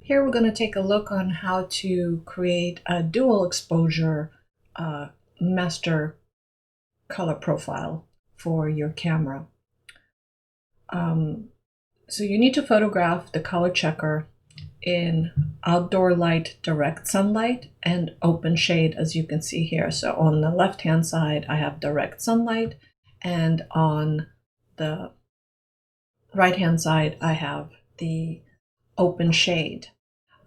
Here we're going to take a look on how to create a dual exposure master color profile for your camera. So you need to photograph the color checker in outdoor light, direct sunlight, and open shade, as you can see here. So on the left hand side I have direct sunlight, and on the right hand side I have the open shade.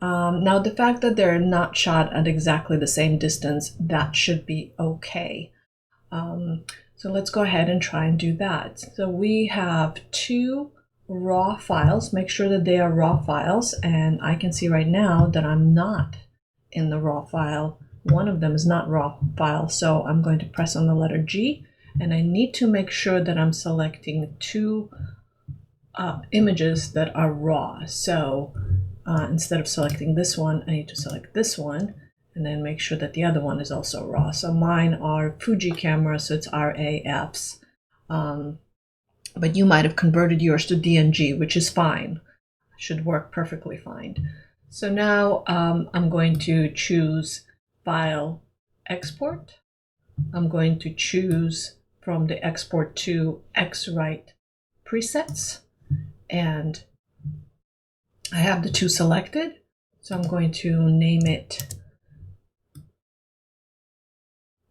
Now the fact that they're not shot at exactly the same distance, that should be okay. So let's go ahead and try and do that. So we have two raw files. Make sure that they are raw files, and I can see right now that I'm not in the raw file. One of them is not raw file, so I'm going to press on the letter G, and I need to make sure that I'm selecting two images that are raw. So instead of selecting this one, I need to select this one and then make sure that the other one is also raw. So mine are Fuji cameras, so it's RAFs. But you might have converted yours to DNG, which is fine. Should work perfectly fine. So now I'm going to choose File, Export. I'm going to choose from the Export to X-Write presets, and I have the two selected. So I'm going to name it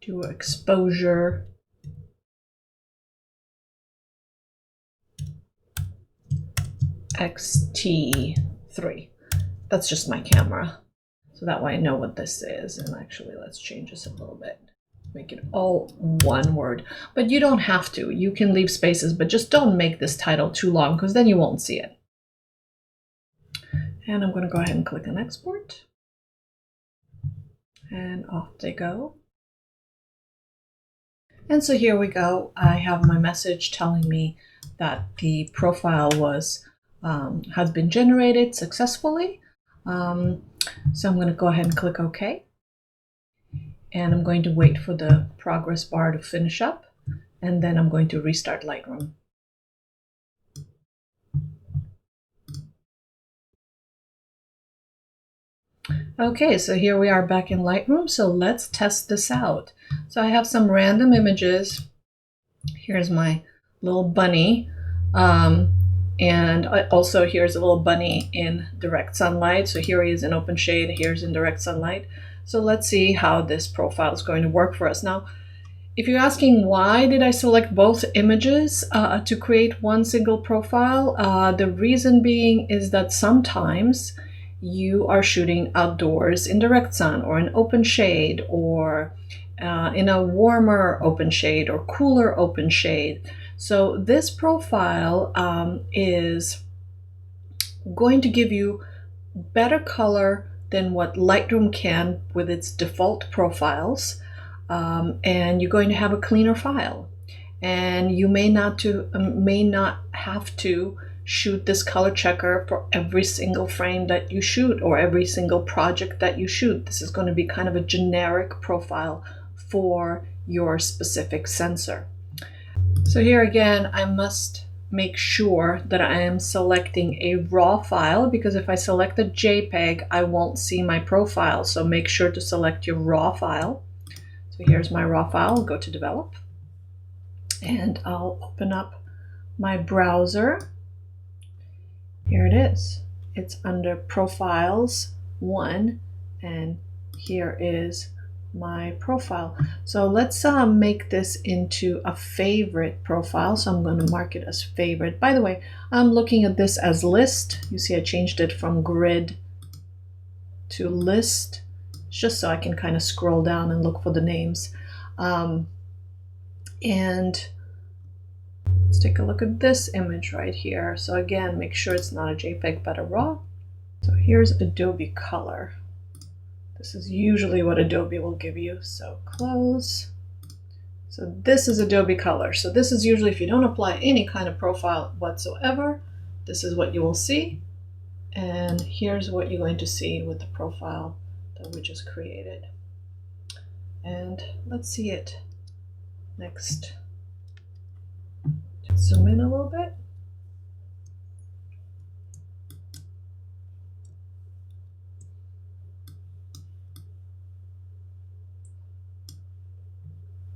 Dual Exposure XT3. That's just my camera. So that way I know what this is. And actually, let's change this a little bit. Make it all one word. But you don't have to. You can leave spaces, but just don't make this title too long, because then you won't see it. And I'm going to go ahead and click on Export. And off they go. And so here we go. I have my message telling me that the profile has been generated successfully. So I'm going to go ahead and click OK. And I'm going to wait for the progress bar to finish up. And then I'm going to restart Lightroom. Okay, so here we are back in Lightroom. So let's test this out. So I have some random images. Here's my little bunny. And also here's a little bunny in direct sunlight. So here he is in open shade, here's in direct sunlight. So let's see how this profile is going to work for us. Now, if you're asking why did I select both images to create one single profile, the reason being is that sometimes you are shooting outdoors in direct sun or in open shade, or in a warmer open shade or cooler open shade. So this profile is going to give you better color than what Lightroom can with its default profiles, and you're going to have a cleaner file. And you may not have to shoot this color checker for every single frame that you shoot or every single project that you shoot. This is going to be kind of a generic profile for your specific sensor. So here again, I must make sure that I am selecting a raw file, because if I select a JPEG, I won't see my profile. So make sure to select your raw file. So here's my raw file. I'll go to Develop, and I'll open up my browser. Here it is. It's under Profiles 1, and here is my profile. So let's make this into a favorite profile. So I'm going to mark it as favorite. By the way, I'm looking at this as list. You see I changed it from grid to list, just so I can kind of scroll down and look for the names. And let's take a look at this image right here. So again, make sure it's not a JPEG but a RAW. So here's Adobe Color. This is usually what Adobe will give you. So close. So this is Adobe Color. So this is usually, if you don't apply any kind of profile whatsoever, this is what you will see. And here's what you're going to see with the profile that we just created. And let's see it next. Zoom in a little bit.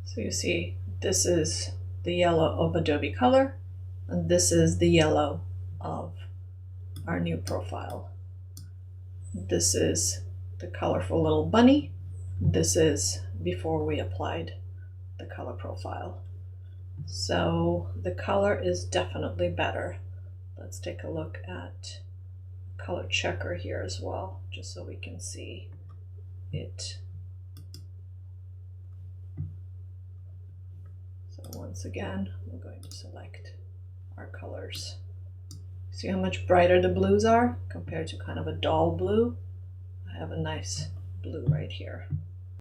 So you see, this is the yellow of Adobe Color, and this is the yellow of our new profile. This is the colorful little bunny. This is before we applied the color profile. So the color is definitely better. Let's take a look at color checker here as well, just so we can see it. So once again, we're going to select our colors. See how much brighter the blues are compared to kind of a dull blue? I have a nice blue right here.